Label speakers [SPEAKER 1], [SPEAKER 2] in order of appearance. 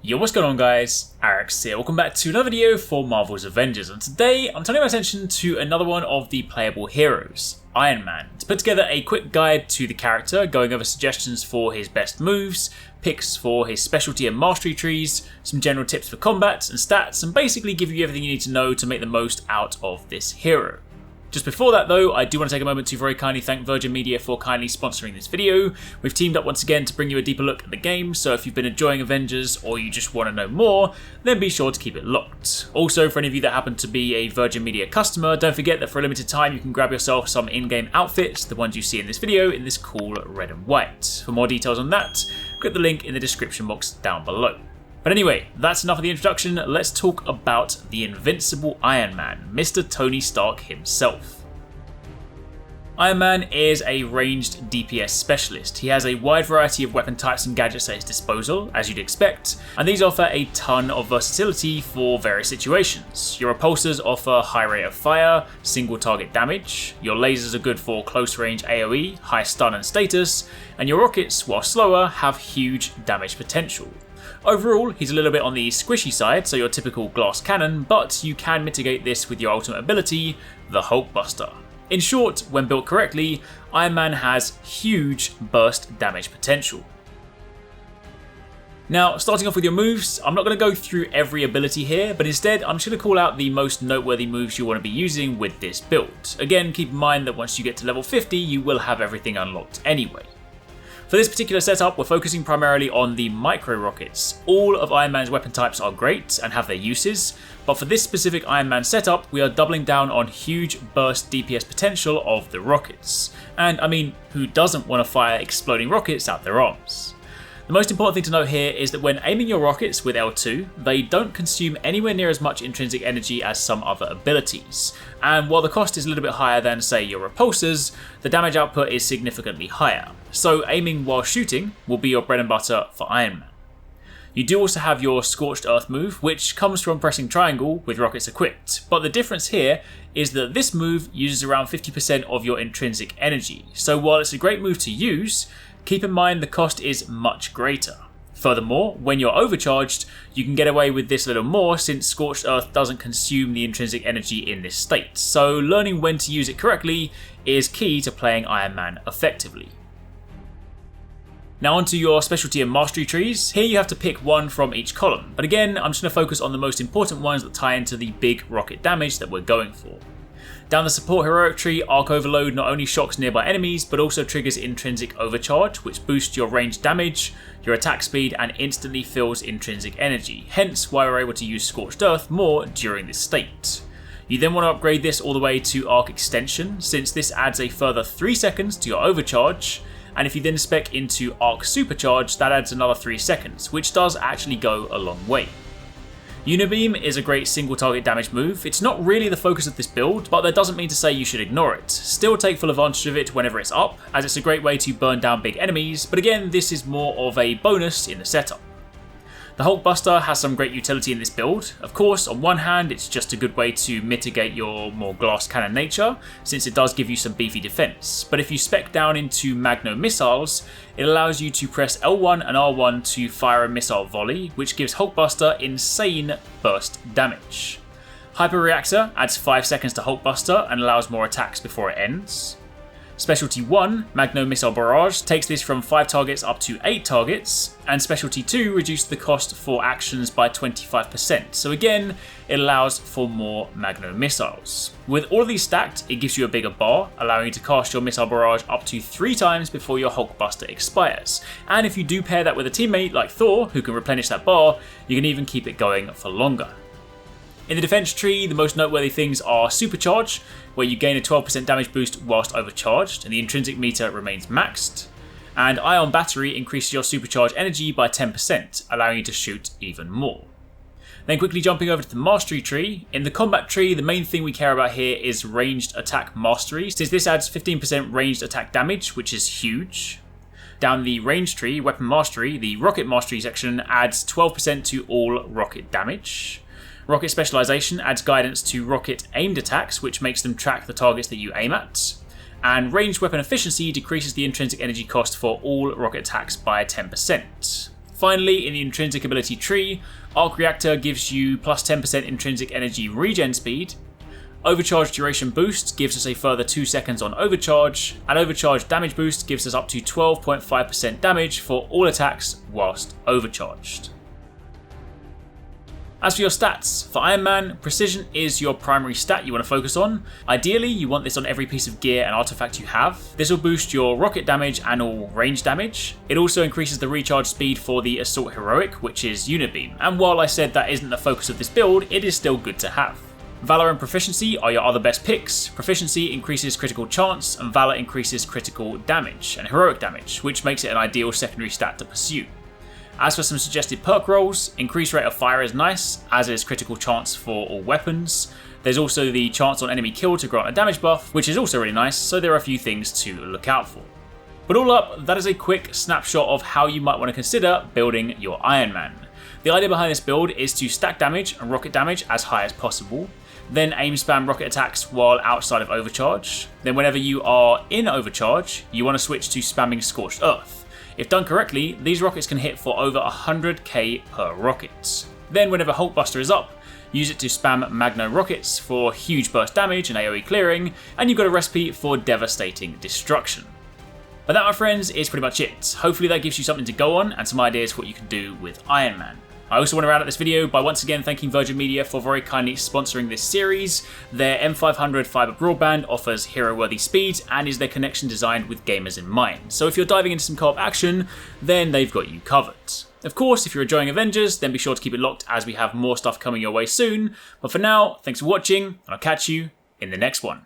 [SPEAKER 1] Yo, what's going on guys? Arekkz here. Welcome back to another video for Marvel's Avengers, and today I'm turning my attention to another one of the playable heroes, Iron Man, to put together a quick guide to the character, going over suggestions for his best moves, picks for his specialty and mastery trees, some general tips for combat and stats, and basically give you everything you need to know to make the most out of this hero. Just before that though, I do want to take a moment to very kindly thank Virgin Media for kindly sponsoring this video. We've teamed up once again to bring you a deeper look at the game, so if you've been enjoying Avengers or you just want to know more, then be sure to keep it locked. Also, for any of you that happen to be a Virgin Media customer, don't forget that for a limited time you can grab yourself some in-game outfits, the ones you see in this video, in this cool red and white. For more details on that, click the link in the description box down below. But anyway, that's enough of the introduction. Let's talk about the invincible Iron Man, Mr. Tony Stark himself. Iron Man is a ranged DPS specialist. He has a wide variety of weapon types and gadgets at his disposal, as you'd expect, and these offer a ton of versatility for various situations. Your repulsors offer high rate of fire, single target damage, your lasers are good for close range AoE, high stun and status, and your rockets, while slower, have huge damage potential. Overall, he's a little bit on the squishy side, so your typical glass cannon, but you can mitigate this with your ultimate ability, the Hulkbuster. In short, when built correctly, Iron Man has huge burst damage potential. Now, starting off with your moves, I'm not going to go through every ability here, but instead I'm just going to call out the most noteworthy moves you want to be using with this build. Again, keep in mind that once you get to level 50, you will have everything unlocked anyway. For this particular setup, we're focusing primarily on the micro rockets. All of Iron Man's weapon types are great and have their uses, but for this specific Iron Man setup, we are doubling down on huge burst DPS potential of the rockets. And I mean, who doesn't want to fire exploding rockets out their arms? The most important thing to note here is that when aiming your rockets with L2, they don't consume anywhere near as much intrinsic energy as some other abilities. And while the cost is a little bit higher than, say, your repulsors, the damage output is significantly higher. So aiming while shooting will be your bread and butter for Iron Man. You do also have your Scorched Earth move, which comes from pressing triangle with rockets equipped, but the difference here is that this move uses around 50% of your intrinsic energy. So while it's a great move to use, keep in mind the cost is much greater. Furthermore, when you're overcharged, you can get away with this a little more since Scorched Earth doesn't consume the intrinsic energy in this state, so learning when to use it correctly is key to playing Iron Man effectively. Now onto your specialty and mastery trees. Here you have to pick one from each column, but again I'm just going to focus on the most important ones that tie into the big rocket damage that we're going for. Down the support heroic tree, Arc Overload not only shocks nearby enemies, but also triggers intrinsic overcharge, which boosts your range damage, your attack speed, and instantly fills intrinsic energy, hence why we're able to use Scorched Earth more during this state. You then want to upgrade this all the way to Arc Extension, since this adds a further 3 seconds to your overcharge, and if you then spec into Arc Supercharge, that adds another 3 seconds, which does actually go a long way. Unibeam is a great single target damage move. It's not really the focus of this build, but that doesn't mean to say you should ignore it. Still take full advantage of it whenever it's up, as it's a great way to burn down big enemies, but again, this is more of a bonus in the setup. The Hulkbuster has some great utility in this build. Of course, on one hand, it's just a good way to mitigate your more glass cannon nature, since it does give you some beefy defense. But if you spec down into Magno missiles, it allows you to press L1 and R1 to fire a missile volley, which gives Hulkbuster insane burst damage. HyperX adds 5 seconds to Hulkbuster and allows more attacks before it ends. Specialty 1, Magno Missile Barrage, takes this from 5 targets up to 8 targets, and Specialty 2 reduced the cost for actions by 25%, so again, it allows for more Magno missiles. With all of these stacked, it gives you a bigger bar, allowing you to cast your Missile Barrage up to 3 times before your Hulkbuster expires, and if you do pair that with a teammate like Thor, who can replenish that bar, you can even keep it going for longer. In the defense tree, the most noteworthy things are Supercharge, where you gain a 12% damage boost whilst overcharged, and the intrinsic meter remains maxed. And Ion Battery increases your supercharge energy by 10%, allowing you to shoot even more. Then quickly jumping over to the Mastery tree, in the Combat tree, the main thing we care about here is Ranged Attack Mastery, since this adds 15% ranged attack damage, which is huge. Down the Range tree, Weapon Mastery, the Rocket Mastery section adds 12% to all rocket damage. Rocket Specialization adds guidance to rocket aimed attacks, which makes them track the targets that you aim at. And Ranged Weapon Efficiency decreases the intrinsic energy cost for all rocket attacks by 10%. Finally, in the intrinsic ability tree, Arc Reactor gives you plus 10% intrinsic energy regen speed, Overcharge Duration Boost gives us a further 2 seconds on overcharge, and Overcharge Damage Boost gives us up to 12.5% damage for all attacks whilst overcharged. As for your stats, for Iron Man, Precision is your primary stat you want to focus on. Ideally, you want this on every piece of gear and artifact you have. This will boost your rocket damage and all range damage. It also increases the recharge speed for the Assault Heroic, which is Unit Beam, and while I said that isn't the focus of this build, it is still good to have. Valor and Proficiency are your other best picks. Proficiency increases critical chance, and Valor increases critical damage and heroic damage, which makes it an ideal secondary stat to pursue. As for some suggested perk rolls, increased rate of fire is nice, as is critical chance for all weapons. There's also the chance on enemy kill to grant a damage buff, which is also really nice, so there are a few things to look out for. But all up, that is a quick snapshot of how you might want to consider building your Iron Man. The idea behind this build is to stack damage and rocket damage as high as possible, then aim spam rocket attacks while outside of overcharge. Then whenever you are in overcharge, you want to switch to spamming Scorched Earth. If done correctly, these rockets can hit for over 100k per rocket. Then whenever Hulkbuster is up, use it to spam Magno rockets for huge burst damage and AoE clearing, and you've got a recipe for devastating destruction. But that, my friends, is pretty much it. Hopefully that gives you something to go on and some ideas for what you can do with Iron Man. I also want to round out this video by once again thanking Virgin Media for very kindly sponsoring this series. Their M500 fibre broadband offers hero-worthy speeds and is their connection designed with gamers in mind. So if you're diving into some co-op action, then they've got you covered. Of course, if you're enjoying Avengers, then be sure to keep it locked as we have more stuff coming your way soon. But for now, thanks for watching, and I'll catch you in the next one.